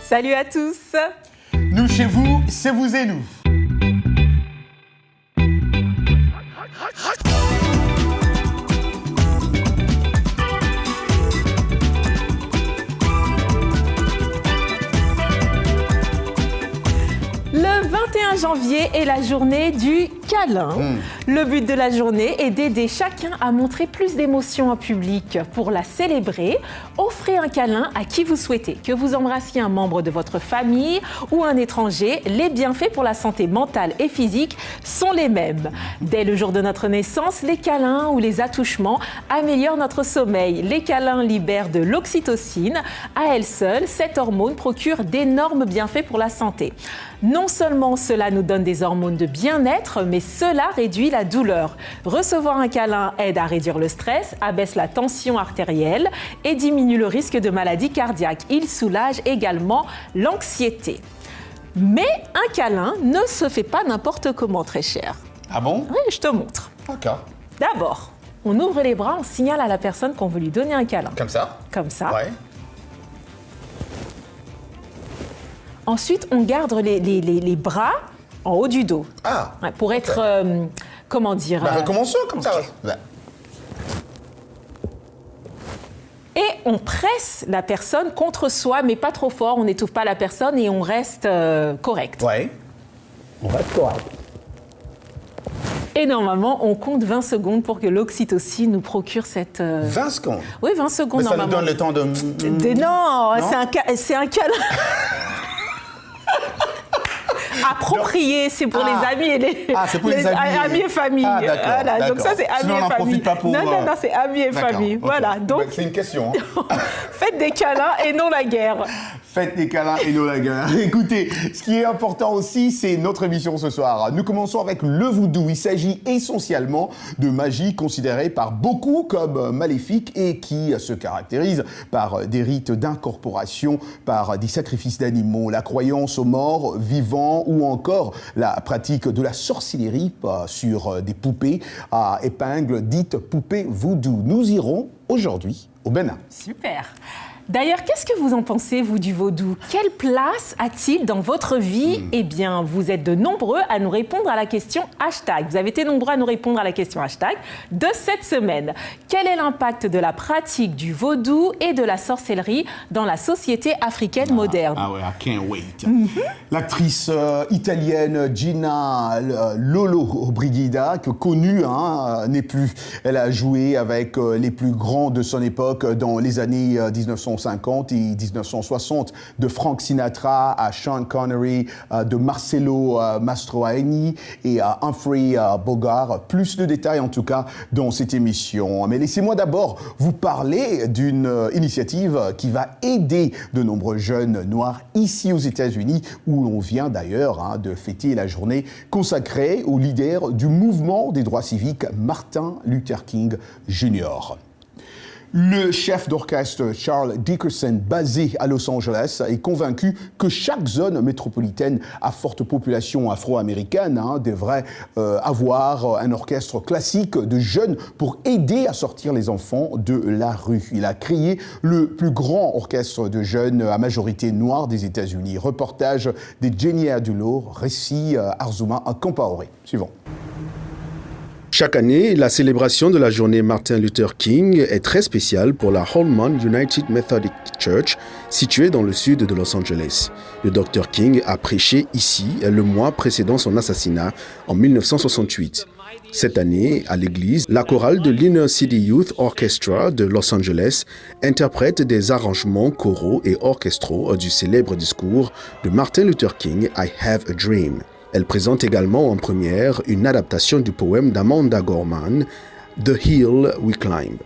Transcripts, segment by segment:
Salut à tous. Nous chez vous, c'est vous et nous. Le 21 janvier est la journée du câlin. Le but de la journée est d'aider chacun à montrer plus d'émotion en public. Pour la célébrer, offrez un câlin à qui vous souhaitez. Que vous embrassiez un membre de votre famille ou un étranger, les bienfaits pour la santé mentale et physique sont les mêmes. Dès le jour de notre naissance, les câlins ou les attouchements améliorent notre sommeil. Les câlins libèrent de l'oxytocine. À elle seule, cette hormone procure d'énormes bienfaits pour la santé. Non seulement cela nous donne des hormones de bien-être, mais cela réduit la douleur. Recevoir un câlin aide à réduire le stress, abaisse la tension artérielle et diminue le risque de maladie cardiaque. Il soulage également l'anxiété. Mais un câlin ne se fait pas n'importe comment, très cher. Ah bon? Oui, je te montre. D'accord. D'abord, on ouvre les bras, on signale à la personne qu'on veut lui donner un câlin. Comme ça? Comme ça. Ouais. Ensuite, on garde les bras en haut du dos. Ah. Ouais, pour être, comment dire... Recommençons comme ça. Ouais. Et on presse la personne contre soi, mais pas trop fort. On n'étouffe pas la personne et on reste correct. Ouais. On reste correct. Et normalement, on compte 20 secondes pour que l'oxytocine nous procure cette... 20 secondes? Oui, 20 secondes Mais ça normalement. nous donne le temps de... Non, c'est un câlin. Approprié, c'est pour les amis et les, c'est pour les amis et famille. Ah, d'accord, voilà, donc ça, c'est amis sinon, et on n'en famille. profite pas pour... Non, c'est amis et famille. Okay. Voilà, donc... C'est une question. Faites des câlins et non la guerre. Faites des câlins et non la guerre. Écoutez, ce qui est important aussi, c'est notre émission ce soir. Nous commençons avec le voodoo. Il s'agit essentiellement de magie considérée par beaucoup comme maléfique et qui se caractérise par des rites d'incorporation, par des sacrifices d'animaux, la croyance aux morts vivants ou encore la pratique de la sorcellerie sur des poupées à épingles dites poupées voodoo. Nous irons aujourd'hui au Bénin. Super. D'ailleurs, qu'est-ce que vous en pensez, vous, du vaudou? Quelle place a-t-il dans votre vie? Eh bien, vous êtes de nombreux à nous répondre à la question hashtag. Vous avez été nombreux à nous répondre à la question hashtag de cette semaine. Quel est l'impact de la pratique du vaudou et de la sorcellerie dans la société africaine moderne? Ah ouais, I can't wait. L'actrice italienne Gina Lollo Brigida, connue, n'est plus. Elle a joué avec les plus grands de son époque dans les années 1950 et 1960, de Frank Sinatra à Sean Connery, de Marcello Mastroianni et à Humphrey Bogart. Plus de détails en tout cas dans cette émission. Mais laissez-moi d'abord vous parler d'une initiative qui va aider de nombreux jeunes noirs ici aux États-Unis, où l'on vient d'ailleurs de fêter la journée consacrée au leader du mouvement des droits civiques, Martin Luther King Jr. Le chef d'orchestre Charles Dickerson, basé à Los Angeles, est convaincu que chaque zone métropolitaine à forte population afro-américaine devrait avoir un orchestre classique de jeunes pour aider à sortir les enfants de la rue. Il a créé le plus grand orchestre de jeunes à majorité noire des États-Unis. Reportage de Jenny Adulo, récit Arzuma Compaoré. Suivant. Chaque année, la célébration de la journée Martin Luther King est très spéciale pour la Holman United Methodist Church, située dans le sud de Los Angeles. Le Dr King a prêché ici le mois précédant son assassinat en 1968. Cette année, à l'église, la chorale de l'Inner City Youth Orchestra de Los Angeles interprète des arrangements choraux et orchestraux du célèbre discours de Martin Luther King, I Have a Dream. Elle présente également en première une adaptation du poème d'Amanda Gorman, The Hill We Climb.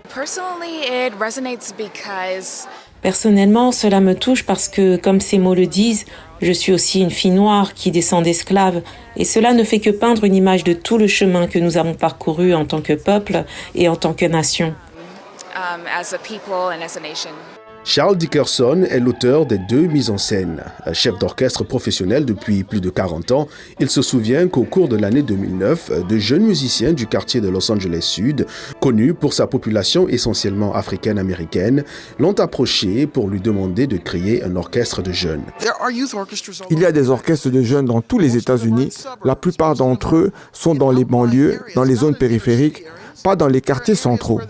Personnellement, cela me touche parce que, comme ces mots le disent, je suis aussi une fille noire qui descend d'esclaves, et cela ne fait que peindre une image de tout le chemin que nous avons parcouru en tant que peuple et en tant que nation. Charles Dickerson est l'auteur des 2 mises en scène. Chef d'orchestre professionnel depuis plus de 40 ans, il se souvient qu'au cours de l'année 2009, de jeunes musiciens du quartier de Los Angeles Sud, connus pour sa population essentiellement africaine-américaine, l'ont approché pour lui demander de créer un orchestre de jeunes. Il y a des orchestres de jeunes dans tous les États-Unis. La plupart d'entre eux sont dans les banlieues, dans les zones périphériques, pas dans les quartiers centraux.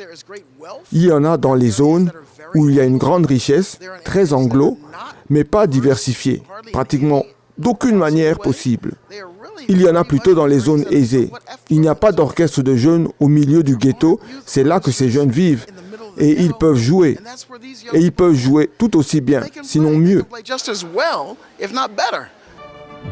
Il y en a dans les zones où il y a une grande richesse, très anglo, mais pas diversifiée, pratiquement d'aucune manière possible. Il y en a plutôt dans les zones aisées. Il n'y a pas d'orchestre de jeunes au milieu du ghetto, c'est là que ces jeunes vivent. Et ils peuvent jouer. Et ils peuvent jouer tout aussi bien, sinon mieux.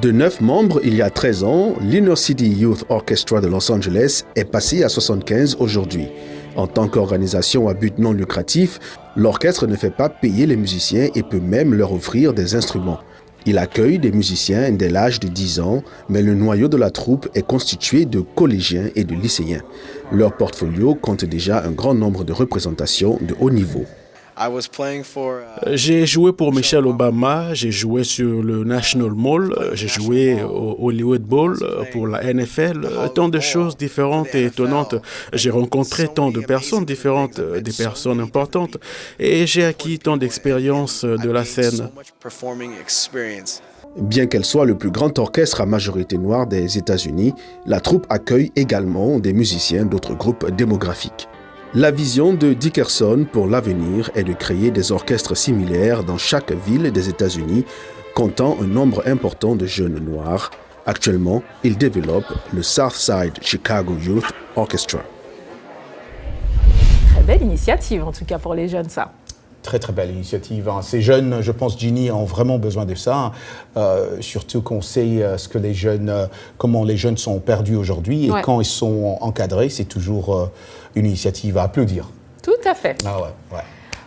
De 9 membres il y a 13 ans, l'Inner City Youth Orchestra de Los Angeles est passé à 75 aujourd'hui. En tant qu'organisation à but non lucratif, l'orchestre ne fait pas payer les musiciens et peut même leur offrir des instruments. Il accueille des musiciens dès l'âge de 10 ans, mais le noyau de la troupe est constitué de collégiens et de lycéens. Leur portfolio compte déjà un grand nombre de représentations de haut niveau. J'ai joué pour Michelle Obama, j'ai joué sur le National Mall, j'ai joué au Hollywood Bowl pour la NFL, tant de choses différentes et étonnantes. J'ai rencontré tant de personnes différentes, des personnes importantes, et j'ai acquis tant d'expérience de la scène. Bien qu'elle soit le plus grand orchestre à majorité noire des États-Unis, la troupe accueille également des musiciens d'autres groupes démographiques. La vision de Dickerson pour l'avenir est de créer des orchestres similaires dans chaque ville des États-Unis, comptant un nombre important de jeunes noirs. Actuellement, il développe le Southside Chicago Youth Orchestra. Très belle initiative, en tout cas pour les jeunes, ça. Très très belle initiative. Ces jeunes, je pense, Ginny, ont vraiment besoin de ça. Surtout qu'on sait comment les jeunes sont perdus aujourd'hui. Et quand ils sont encadrés, c'est toujours une initiative à applaudir. Tout à fait. Ah ouais.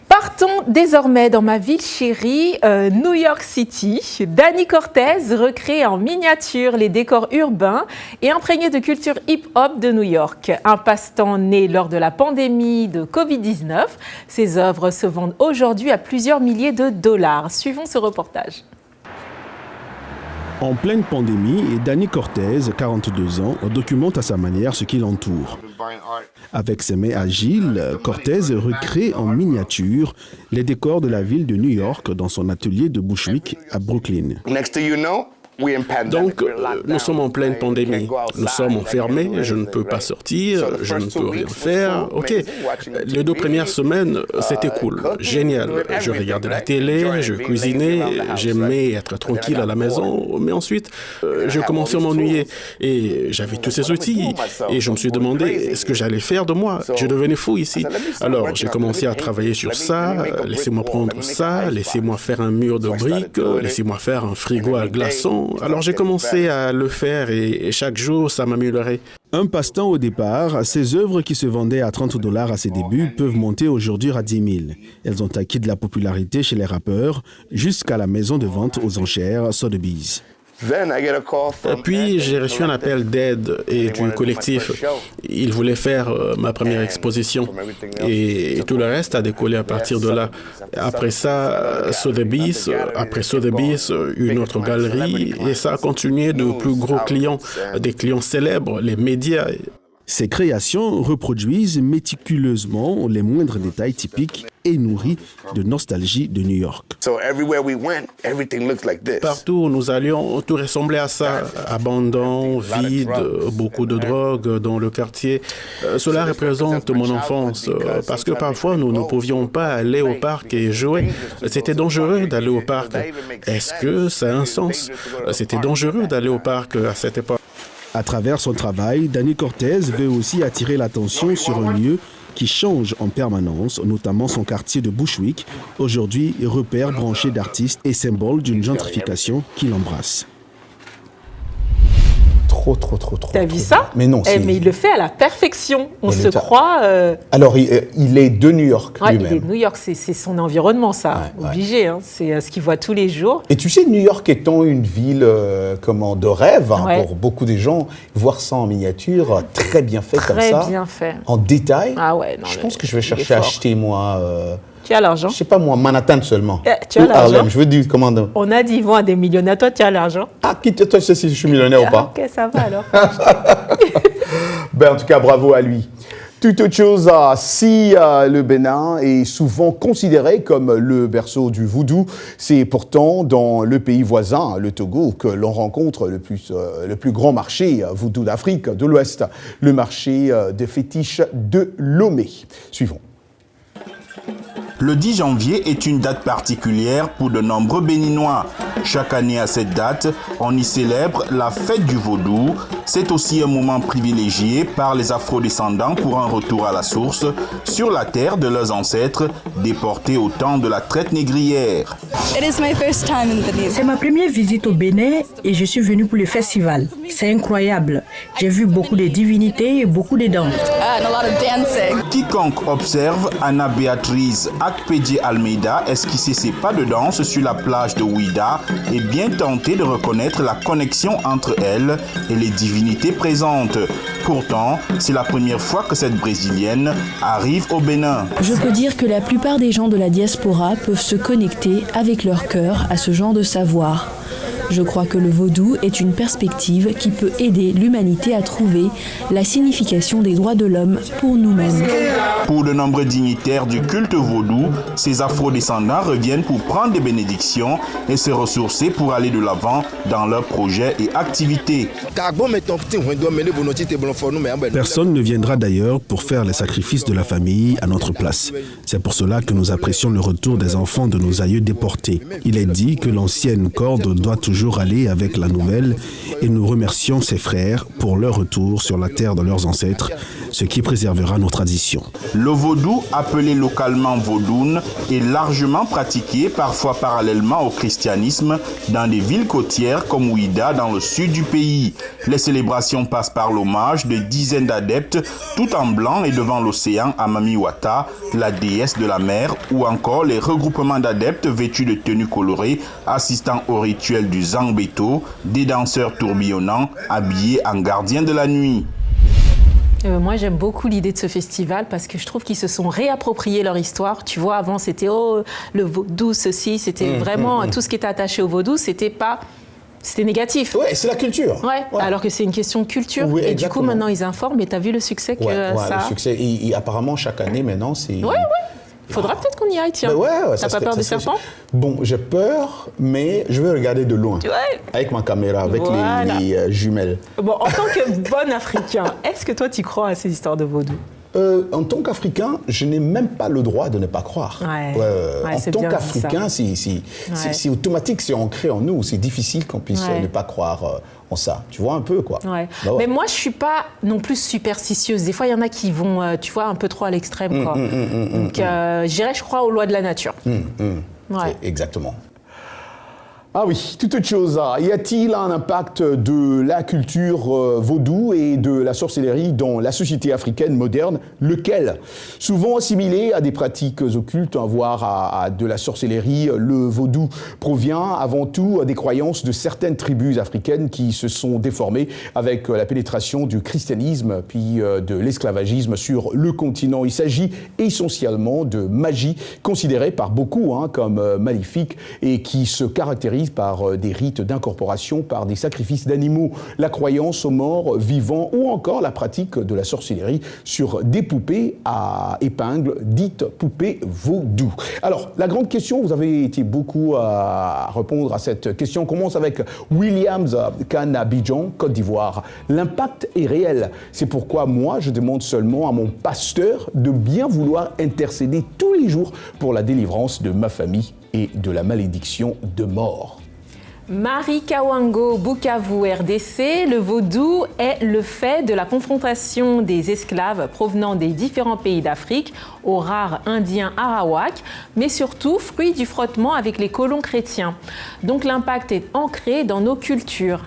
Partons désormais dans ma ville chérie, New York City. Danny Cortez recrée en miniature les décors urbains et imprégnés de culture hip-hop de New York. Un passe-temps né lors de la pandémie de Covid-19. Ses œuvres se vendent aujourd'hui à plusieurs milliers de dollars. Suivons ce reportage. En pleine pandémie, Danny Cortez, 42 ans, documente à sa manière ce qui l'entoure. Avec ses mains agiles, Cortez recrée en miniature les décors de la ville de New York dans son atelier de Bushwick à Brooklyn. Donc, nous sommes en pleine pandémie. Nous sommes enfermés, je ne peux pas sortir, je ne peux rien faire. OK, les 2 premières semaines, c'était cool, génial. Je regardais la télé, je cuisinais, j'aimais être tranquille à la maison. Mais ensuite, je commençais à m'ennuyer. Et j'avais tous ces outils. Et je me suis demandé ce que j'allais faire de moi. Je devenais fou ici. Alors, j'ai commencé à travailler sur ça. Laissez-moi prendre ça, laissez-moi faire un mur de briques, laissez-moi faire un frigo à glaçons. Alors j'ai commencé à le faire et chaque jour, ça m'améliorait. Un passe-temps au départ, ces œuvres qui se vendaient à $30 à ses débuts peuvent monter aujourd'hui à 10 000. Elles ont acquis de la popularité chez les rappeurs jusqu'à la maison de vente aux enchères Sotheby's. Puis j'ai reçu un appel d'aide et du collectif. Ils voulaient faire ma première exposition et tout le reste a décollé à partir de là. Après ça, Sotheby's, après Sotheby's, une autre galerie et ça a continué de plus gros clients, des clients célèbres, les médias. Ces créations reproduisent méticuleusement les moindres détails typiques et nourris de nostalgie de New York. Partout où nous allions, tout ressemblait à ça. Abandon, vide, beaucoup de drogue dans le quartier. Cela représente mon enfance parce que parfois nous ne pouvions pas aller au parc et jouer. C'était dangereux d'aller au parc. Est-ce que ça a un sens? C'était dangereux d'aller au parc à cette époque. À travers son travail, Danny Cortez veut aussi attirer l'attention sur un lieu qui change en permanence, notamment son quartier de Bushwick, aujourd'hui repère branché d'artistes et symbole d'une gentrification qui l'embrasse. Trop. T'as vu ça? Mais non, mais il le fait à la perfection. On se croit... Alors, il est de New York lui-même. Il est de New York, c'est son environnement, ça. Obligé, hein. C'est ce qu'il voit tous les jours. Et tu sais, New York étant une ville de rêve pour beaucoup de gens, voir ça en miniature, très bien fait comme ça. Très bien fait. En détail. Ah ouais, non, je pense que je vais chercher à acheter, moi... Tu as l'argent. Je sais pas moi, Manhattan seulement. Tu as Ou l'argent. Harlem, je veux dire comment. On a dit ils vont à des millionnaires. Toi, tu as l'argent. Ah, toi, tu sais si je suis millionnaire ou pas? Ok, ça va alors. En tout cas, bravo à lui. Toute autre chose, si le Bénin est souvent considéré comme le berceau du vaudou, c'est pourtant dans le pays voisin, le Togo, que l'on rencontre le plus grand marché vaudou d'Afrique de l'Ouest, le marché de fétiches de Lomé. Suivons. Le 10 janvier est une date particulière pour de nombreux Béninois. Chaque année à cette date, on y célèbre la fête du vaudou. C'est aussi un moment privilégié par les afro-descendants pour un retour à la source, sur la terre de leurs ancêtres, déportés au temps de la traite négrière. C'est ma première visite au Bénin et je suis venue pour le festival. C'est incroyable. J'ai vu beaucoup de divinités et beaucoup de danses. Quiconque observe Anna Béatrice Akpedje Almeida esquisser ses pas de danse sur la plage de Ouida est bien tenté de reconnaître la connexion entre elle et les divinités présentes. Pourtant, c'est la première fois que cette Brésilienne arrive au Bénin. Je peux dire que la plupart des gens de la diaspora peuvent se connecter avec leur cœur à ce genre de savoir. Je crois que le vaudou est une perspective qui peut aider l'humanité à trouver la signification des droits de l'homme pour nous-mêmes. Pour de nombreux dignitaires du culte vaudou, ces afro-descendants reviennent pour prendre des bénédictions et se ressourcer pour aller de l'avant dans leurs projets et activités. Personne ne viendra d'ailleurs pour faire les sacrifices de la famille à notre place. C'est pour cela que nous apprécions le retour des enfants de nos aïeux déportés. Il est dit que l'ancienne corde doit toujours aller avec la nouvelle et nous remercions ces frères pour leur retour sur la terre de leurs ancêtres, ce qui préservera nos traditions. Le vaudou, appelé localement vaudoune, est largement pratiqué, parfois parallèlement au christianisme, dans des villes côtières comme Ouida dans le sud du pays. Les célébrations passent par l'hommage de dizaines d'adeptes, tout en blanc et devant l'océan à Mamiwata, la déesse de la mer, ou encore les regroupements d'adeptes vêtus de tenues colorées, assistant au rituel du Zangbeto, des danseurs tourbillonnants, habillés en gardiens de la nuit. Moi, j'aime beaucoup l'idée de ce festival parce que je trouve qu'ils se sont réappropriés leur histoire. Tu vois, avant, c'était le vaudou, ceci, c'était vraiment tout ce qui était attaché au vaudou, c'était négatif. Ouais, c'est la culture. Ouais. Alors que c'est une question de culture. Oui, et exactement. du coup, maintenant, ils informent. Et tu as vu le succès que ça a. Le succès. Et apparemment, chaque année, maintenant, c'est... Ouais. Faudra peut-être qu'on y aille, tiens. T'as pas peur des serpents? Bon, j'ai peur, mais je vais regarder de loin. Ouais. Avec ma caméra, avec les jumelles. Bon, en tant que bon Africain, est-ce que toi, tu crois à ces histoires de vaudou? En tant qu'Africain, je n'ai même pas le droit de ne pas croire. En tant qu'Africain, c'est automatique, c'est ancré en nous. C'est difficile qu'on puisse ne pas croire en ça. Tu vois un peu, quoi. Mais moi, je ne suis pas non plus superstitieuse. Des fois, il y en a qui vont, tu vois, un peu trop à l'extrême, quoi. Donc, je crois aux lois de la nature. Exactement. Ah oui, toute autre chose. Y a-t-il un impact de la culture vaudou et de la sorcellerie dans la société africaine moderne? Lequel? Souvent assimilé à des pratiques occultes, voire à de la sorcellerie, le vaudou provient avant tout des croyances de certaines tribus africaines qui se sont déformées avec la pénétration du christianisme puis de l'esclavagisme sur le continent. Il s'agit essentiellement de magie considérée par beaucoup comme maléfique et qui se caractérise par des rites d'incorporation, par des sacrifices d'animaux, la croyance aux morts vivants ou encore la pratique de la sorcellerie sur des poupées à épingles dites poupées vaudou. Alors, la grande question, vous avez été beaucoup à répondre à cette question. On commence avec Williams Kanabidjan, Côte d'Ivoire. L'impact est réel. C'est pourquoi moi, je demande seulement à mon pasteur de bien vouloir intercéder tous les jours pour la délivrance de ma famille et de la malédiction de mort. Marie Kawango, Bukavu, RDC, le vaudou est le fait de la confrontation des esclaves provenant des différents pays d'Afrique aux rares indiens arawaks, mais surtout fruit du frottement avec les colons chrétiens. Donc l'impact est ancré dans nos cultures.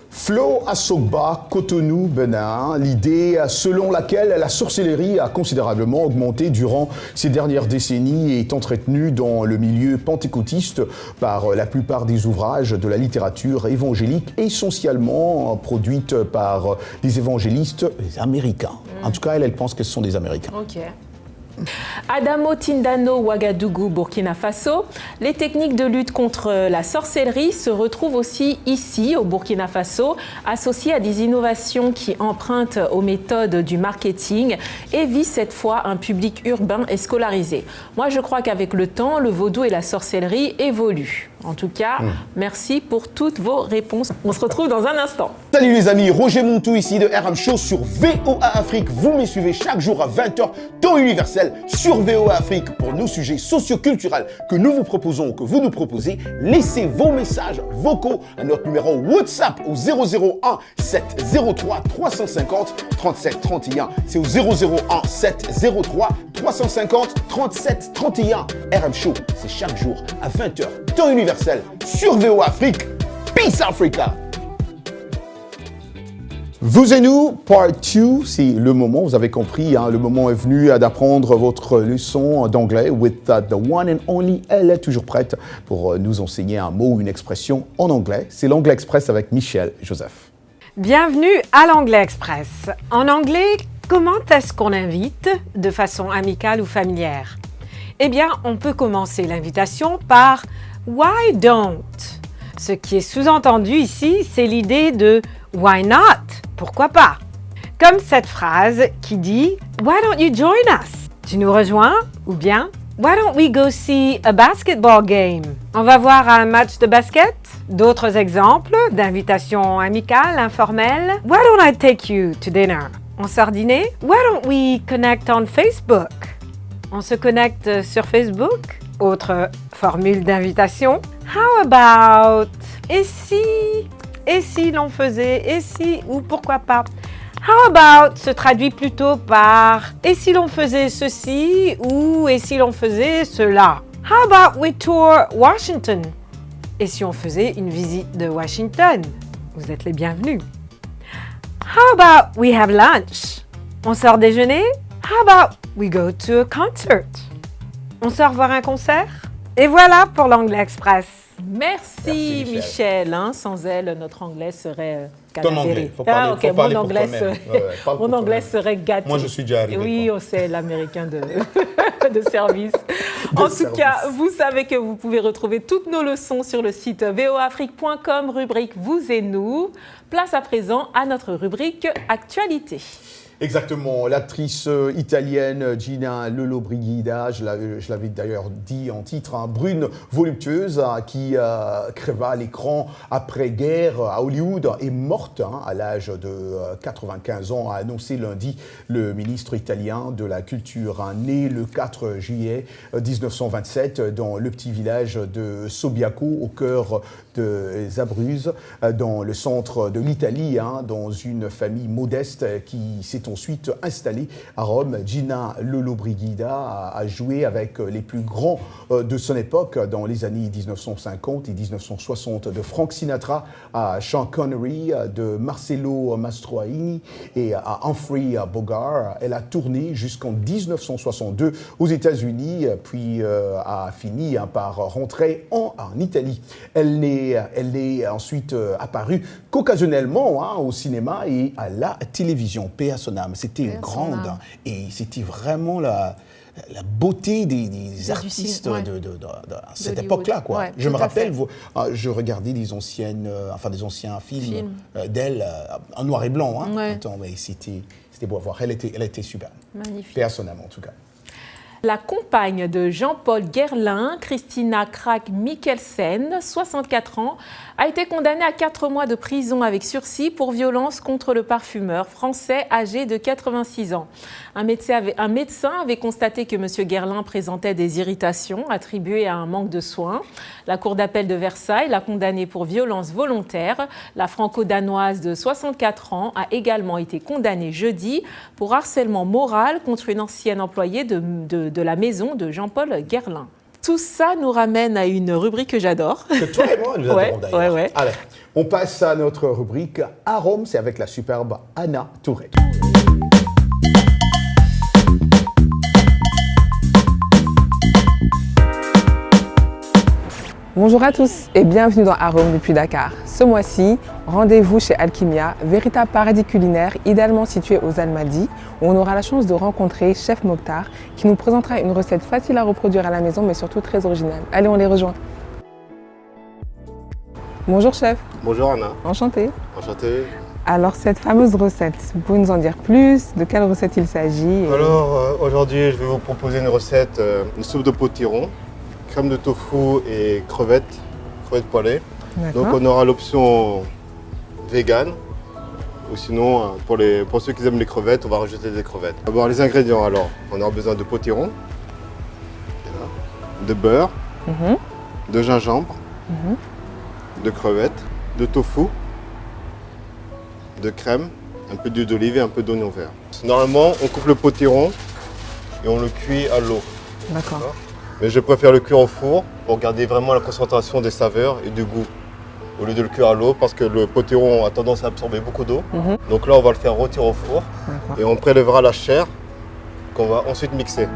Flo Assogba, Cotonou, Benin, l'idée selon laquelle la sorcellerie a considérablement augmenté durant ces dernières décennies est entretenue dans le milieu pentecôtiste par la plupart des ouvrages de la littérature évangélique, essentiellement produite par des évangélistes américains. En tout cas, elle pense que ce sont des Américains. Ok. Adamo Tindano, Ouagadougou, Burkina Faso. Les techniques de lutte contre la sorcellerie se retrouvent aussi ici, au Burkina Faso, associées à des innovations qui empruntent aux méthodes du marketing et visent cette fois un public urbain et scolarisé. Moi, je crois qu'avec le temps, le vaudou et la sorcellerie évoluent. En tout cas, merci pour toutes vos réponses. On se retrouve dans un instant. Salut les amis, Roger Montou ici de RM Show sur VOA Afrique. Vous me suivez chaque jour à 20h, temps universel sur VOA Afrique pour nos sujets socioculturels que nous vous proposons, que vous nous proposez. Laissez vos messages vocaux à notre numéro WhatsApp au 001 703 350 37 31. C'est au 001 703 350 37 31. RM Show, c'est chaque jour à 20h, temps universel sur VOA Afrique. Peace Africa! Vous et nous, part 2, c'est le moment, vous avez compris, le moment est venu d'apprendre votre leçon d'anglais with the one and only. Elle est toujours prête pour nous enseigner un mot ou une expression en anglais. C'est l'Anglais Express avec Michel Joseph. Bienvenue à l'Anglais Express. En anglais, comment est-ce qu'on invite de façon amicale ou familière? Eh bien, on peut commencer l'invitation par « Why don't ?» Ce qui est sous-entendu ici, c'est l'idée de « Why not ?» Pourquoi pas? Comme cette phrase qui dit « Why don't you join us ?» Tu nous rejoins? Ou bien « Why don't we go see a basketball game ?» On va voir un match de basket? D'autres exemples d'invitations amicales, informelles. « Why don't I take you to dinner ?» On sort dîner? « Why don't we connect on Facebook ?» On se connecte sur Facebook? Autre formule d'invitation. « How about ?» Et si l'on faisait, et si, ou pourquoi pas. How about se traduit plutôt par et si l'on faisait ceci ou et si l'on faisait cela. How about we tour Washington? Et si on faisait une visite de Washington? Vous êtes les bienvenus. How about we have lunch? On sort déjeuner? How about we go to a concert? On sort voir un concert? Et voilà pour l'Anglais Express. Merci Michel. Sans elle, notre anglais serait Ton anglais, faut parler, faut parler mon pour anglais, toi-même. mon anglais serait gâté. Moi, je suis déjà arrivé. Oui, c'est l'américain de service. En tout cas, vous savez que vous pouvez retrouver toutes nos leçons sur le site voafrique.com, rubrique Vous et nous. Place à présent à notre rubrique Actualité. Exactement, l'actrice italienne Gina Lollobrigida, je l'avais d'ailleurs dit en titre, brune voluptueuse qui creva à l'écran après-guerre à Hollywood, est morte à l'âge de 95 ans, a annoncé lundi le ministre italien de la Culture, né le 4 juillet 1927 dans le petit village de Sobbiaco, au cœur de Zabruz, dans le centre de l'Italie, dans une famille modeste qui s'est ensuite installée à Rome. Gina Lollobrigida a joué avec les plus grands de son époque dans les années 1950 et 1960, de Frank Sinatra à Sean Connery, de Marcello Mastroianni et à Humphrey Bogart. Elle a tourné jusqu'en 1962 aux États-Unis, puis a fini par rentrer en Italie. Elle est ensuite apparue qu'occasionnellement au cinéma et à la télévision. Paix à son âme. C'était une grande et c'était vraiment la beauté des artistes de cette époque-là, quoi. Ouais, je me rappelle, je regardais des anciens films d'elle en noir et blanc. C'était beau à voir. Elle était superbe. Magnifique. Paix à son âme, en tout cas. La compagne de Jean-Paul Guerlain, Christina Krag-Mikkelsen, 64 ans, a été condamnée à 4 mois de prison avec sursis pour violence contre le parfumeur français âgé de 86 ans. Un médecin avait constaté que M. Guerlain présentait des irritations attribuées à un manque de soins. La Cour d'appel de Versailles l'a condamné pour violence volontaire. La franco-danoise de 64 ans a également été condamnée jeudi pour harcèlement moral contre une ancienne employée de la maison de Jean-Paul Guerlain. Tout ça nous ramène à une rubrique que j'adore. Que toi et moi, nous adorons d'ailleurs. Ouais. Allez, on passe à notre rubrique à Rome, c'est avec la superbe Anna Touré. Bonjour à tous et bienvenue dans Arômes depuis Dakar. Ce mois-ci, rendez-vous chez Alchimia, véritable paradis culinaire idéalement situé aux Almadies, où on aura la chance de rencontrer Chef Mokhtar qui nous présentera une recette facile à reproduire à la maison mais surtout très originale. Allez, on les rejoint. Bonjour chef. Bonjour Anna. Enchanté. Enchanté. Alors cette fameuse recette, vous pouvez nous en dire plus? De quelle recette il s'agit? Alors aujourd'hui, je vais vous proposer une recette, une soupe de potiron, crème de tofu et crevettes poêlées. Donc on aura l'option vegan ou sinon pour ceux qui aiment les crevettes, on va rajouter des crevettes. D'abord les ingrédients, alors on aura besoin de potiron, de beurre, de gingembre, de crevettes, de tofu, de crème, un peu d'huile d'olive et un peu d'oignon vert. Normalement, on coupe le potiron et on le cuit à l'eau. D'accord. Mais je préfère le cuire au four pour garder vraiment la concentration des saveurs et du goût. Au lieu de le cuire à l'eau, parce que le potiron a tendance à absorber beaucoup d'eau. Donc là, on va le faire rôtir au four et on prélèvera la chair qu'on va ensuite mixer.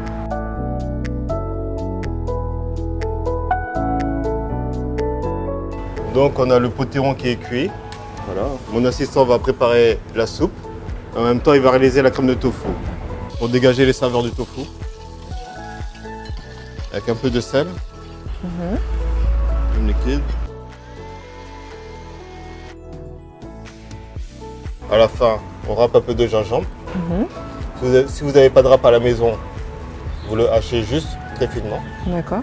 Donc on a le potiron qui est cuit. Voilà. Mon assistant va préparer la soupe. En même temps, il va réaliser la crème de tofu pour dégager les saveurs du tofu. Avec un peu de sel, un liquide. À la fin, on râpe un peu de gingembre. Si vous n'avez pas de râpe à la maison, vous le hachez juste très finement. D'accord.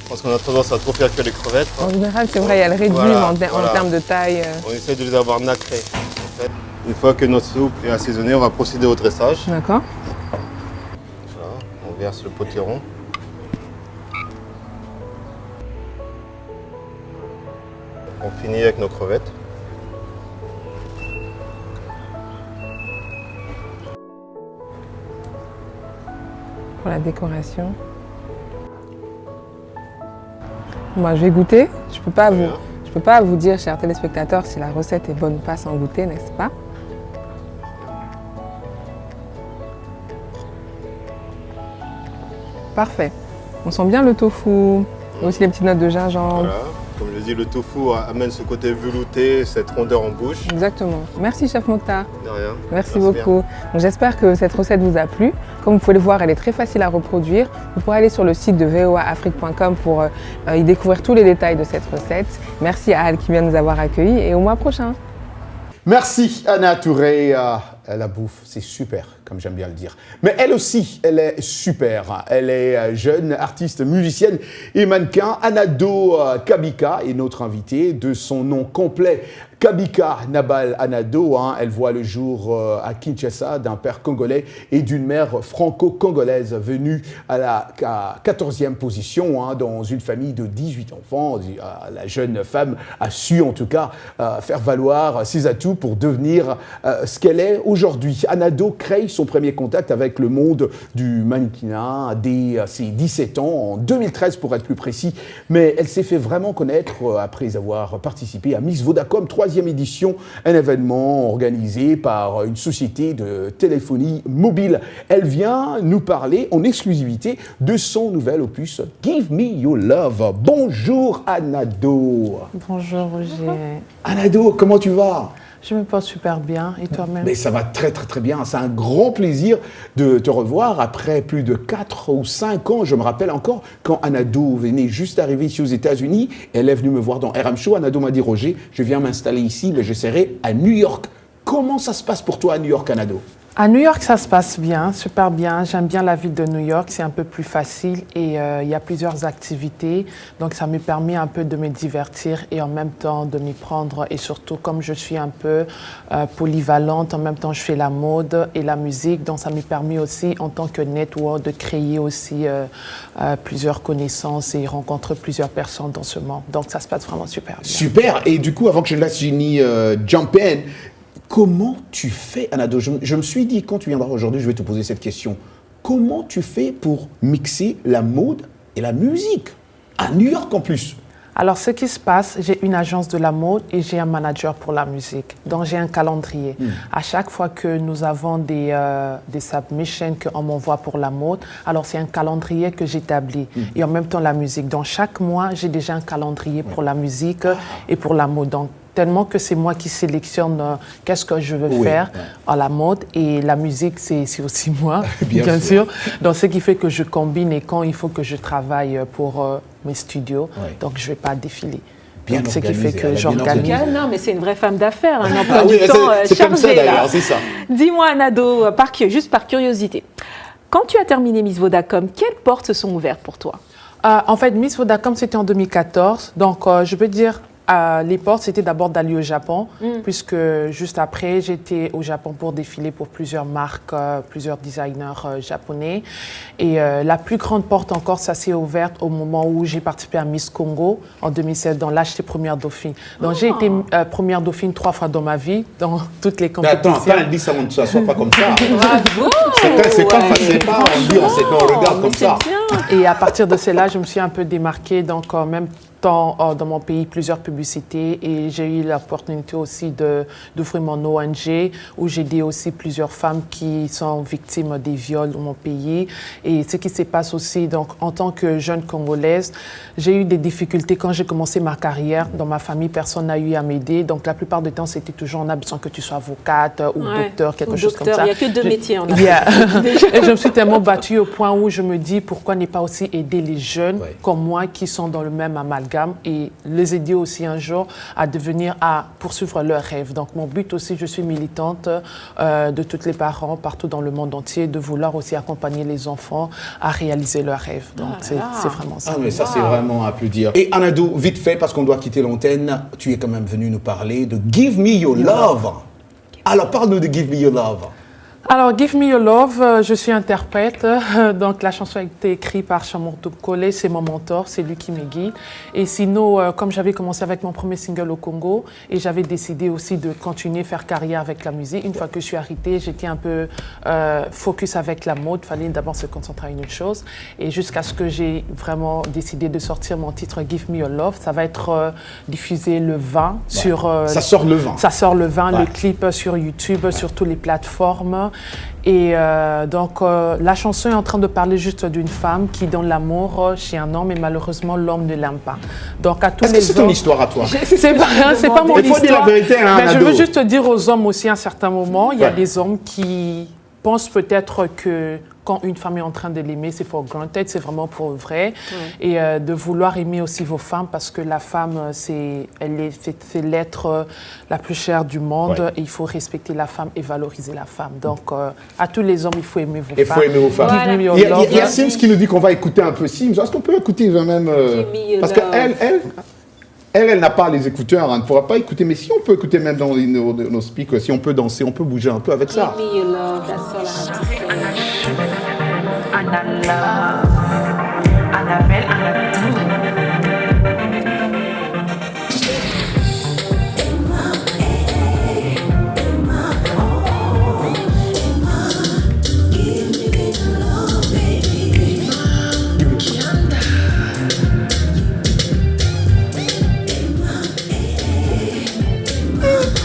Parce qu'on a tendance à trop faire que les crevettes. En général, c'est vrai, elles réduisent en termes de taille. On essaie de les avoir nacrées. En fait. Une fois que notre soupe est assaisonnée, on va procéder au dressage. D'accord. Voilà, on verse le potiron. On finit avec nos crevettes. Pour la décoration. Moi, je vais goûter. Je peux pas vous dire, chers téléspectateurs, si la recette est bonne ou pas sans goûter, n'est-ce pas? Parfait. On sent bien le tofu, aussi les petites notes de gingembre. Voilà. Comme je dis, le tofu amène ce côté velouté, cette rondeur en bouche. Exactement. Merci Chef Mokhtar. De rien. Merci beaucoup. J'espère que cette recette vous a plu. Comme vous pouvez le voir, elle est très facile à reproduire. Vous pourrez aller sur le site de voaafrique.com pour y découvrir tous les détails de cette recette. Merci à Al qui vient nous avoir accueillis et au mois prochain. Merci Anna Touré. La bouffe, c'est super, comme j'aime bien le dire. Mais elle aussi, elle est super. Elle est jeune artiste, musicienne et mannequin. Anado Kabika est notre invitée. De son nom complet, Kabika Nabal Anado. Elle voit le jour à Kinshasa d'un père congolais et d'une mère franco-congolaise venue à la 14e position dans une famille de 18 enfants. La jeune femme a su en tout cas faire valoir ses atouts pour devenir ce qu'elle est aujourd'hui. Anado crée son premier contact avec le monde du mannequinat dès ses 17 ans, en 2013 pour être plus précis, mais elle s'est fait vraiment connaître après avoir participé à Miss Vodacom 3e édition, un événement organisé par une société de téléphonie mobile. Elle vient nous parler en exclusivité de son nouvel opus Give Me Your Love. Bonjour Anado. Bonjour Roger. Anado, comment tu vas? Je me porte super bien. Et toi-même? Mais ça va très très très bien. C'est un grand plaisir de te revoir après plus de 4 ou 5 ans. Je me rappelle encore quand Anado venait juste d'arriver ici aux États-Unis. Elle est venue me voir dans RM Show. Anado m'a dit, Roger, je viens m'installer ici, mais je serai à New York. Comment ça se passe pour toi à New York, Anado? À New York, ça se passe bien, super bien. J'aime bien la ville de New York, c'est un peu plus facile et il y a plusieurs activités. Donc ça me permet un peu de me divertir et en même temps de m'y prendre. Et surtout, comme je suis un peu polyvalente, en même temps je fais la mode et la musique. Donc ça me permet aussi, en tant que network, de créer aussi plusieurs connaissances et rencontrer plusieurs personnes dans ce monde. Donc ça se passe vraiment super bien. Super. Et du coup, avant que je laisse Ginny jump in, comment tu fais, Anado? Je me suis dit, quand tu viendras aujourd'hui, je vais te poser cette question. Comment tu fais pour mixer la mode et la musique? À New York en plus. Alors, ce qui se passe, j'ai une agence de la mode et j'ai un manager pour la musique. Donc, j'ai un calendrier. À chaque fois que nous avons des submissions qu'on m'envoie pour la mode, alors c'est un calendrier que j'établis. Et en même temps, la musique. Donc, chaque mois, j'ai déjà un calendrier pour la musique et pour la mode. Donc, tellement que c'est moi qui sélectionne qu'est-ce que je veux faire à la mode. Et la musique, c'est aussi moi, bien sûr. Donc, ce qui fait que je combine et quand il faut que je travaille pour mes studios, donc je ne vais pas défiler. Bien ce qui fait que j'organise. Non, mais c'est une vraie femme d'affaires, un emploi du temps c'est chargé. comme ça d'ailleurs, c'est ça. Dis-moi, Anado, juste par curiosité, quand tu as terminé Miss Vodacom, quelles portes se sont ouvertes pour toi? En fait, Miss Vodacom, c'était en 2014. Donc, je peux dire... les portes, c'était d'abord d'aller au Japon, puisque juste après, j'étais au Japon pour défiler pour plusieurs marques, plusieurs designers japonais. Et la plus grande porte encore, ça s'est ouverte au moment où j'ai participé à Miss Congo en 2016. Donc là, j'étais première dauphine. Donc j'ai été première dauphine 3 fois dans ma vie, dans toutes les compétitions. Mais attends, dis ça, ça soit pas comme ça. Bravo! C'est pas facile, on regarde comme ça. Et à partir de cela, je me suis un peu démarquée, donc même dans mon pays plusieurs publicités et j'ai eu l'opportunité aussi d'ouvrir mon ONG où j'ai aidé aussi plusieurs femmes qui sont victimes des viols dans mon pays. Et ce qui se passe aussi, donc en tant que jeune Congolaise, j'ai eu des difficultés quand j'ai commencé ma carrière. Dans ma famille, personne n'a eu à m'aider. Donc la plupart du temps, c'était toujours on a besoin que tu sois avocate ou docteur, quelque chose comme ça. Il n'y a que 2 métiers en Afrique. Et je me suis tellement battue au point où je me dis pourquoi ne pas aussi aider les jeunes comme moi qui sont dans le même amalgame et les aider aussi un jour à poursuivre leurs rêves. Donc mon but aussi, je suis militante de tous les parents partout dans le monde entier de vouloir aussi accompagner les enfants à réaliser leurs rêves. Donc c'est vraiment ça. Ah mais ça c'est vraiment à plus dire. Et Anado, vite fait parce qu'on doit quitter l'antenne, tu es quand même venu nous parler de Give Me Your Love. Alors parle-nous de Give Me Your Love. Alors, Give Me Your Love, je suis interprète. Donc, la chanson a été écrite par Chamor Tokole, c'est mon mentor, c'est lui qui me guide. Et sinon, comme j'avais commencé avec mon premier single au Congo, et j'avais décidé aussi de continuer à faire carrière avec la musique. Une fois que je suis arrêtée, j'étais un peu focus avec la mode. Il fallait d'abord se concentrer à une autre chose. Et jusqu'à ce que j'ai vraiment décidé de sortir mon titre Give Me Your Love, ça va être diffusé le 20 sur... ça sort le 20. Ça sort le 20, le clip sur YouTube, sur toutes les plateformes. Et donc, la chanson est en train de parler juste d'une femme qui donne l'amour chez un homme, et malheureusement, l'homme ne l'aime pas. Donc, à tous les hommes... Est-ce que c'est ton histoire à toi? C'est pas mon histoire. Il faut dire la vérité, hein, mais je veux juste dire aux hommes aussi, à un certain moment, il y a des hommes qui pensent peut-être que quand une femme est en train de l'aimer, c'est for granted, c'est vraiment pour vrai. Et de vouloir aimer aussi vos femmes, parce que la femme, c'est l'être la plus chère du monde. Et il faut respecter la femme et valoriser la femme. Donc, à tous les hommes, il faut aimer vos femmes. Il faut aimer vos femmes. Voilà. Il y a Sims qui nous dit qu'on va écouter un peu Sims. Est-ce qu'on peut écouter même... parce qu'elle n'a pas les écouteurs, elle ne pourra pas écouter. Mais si on peut écouter même dans nos speakers, si on peut danser, on peut bouger un peu avec ça. Give me your love, that's all I have to say. Annabelle, Anadou.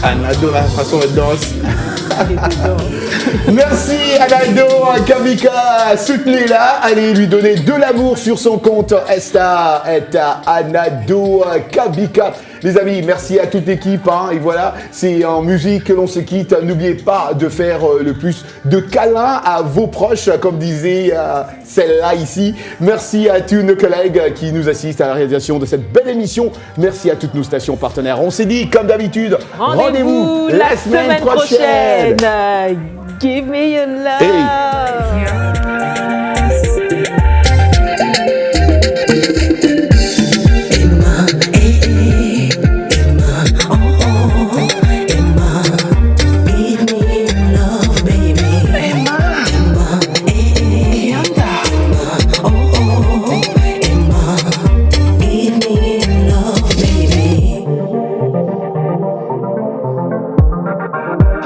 Anado, la façon de danse. Merci Anado Kabika, soutenez-la, allez lui donner de l'amour sur son compte Insta, Anado Kabika. Les amis, merci à toute l'équipe, hein, et voilà, c'est en musique que l'on se quitte. N'oubliez pas de faire le plus de câlins à vos proches, comme disait celle-là ici. Merci à tous nos collègues qui nous assistent à la réalisation de cette belle émission. Merci à toutes nos stations partenaires. On s'est dit, comme d'habitude, rendez-vous la semaine prochaine. Give me your love. Hey.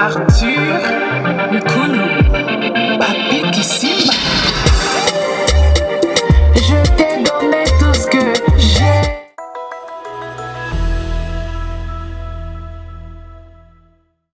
Arthur Nkulu, Papi Kissi.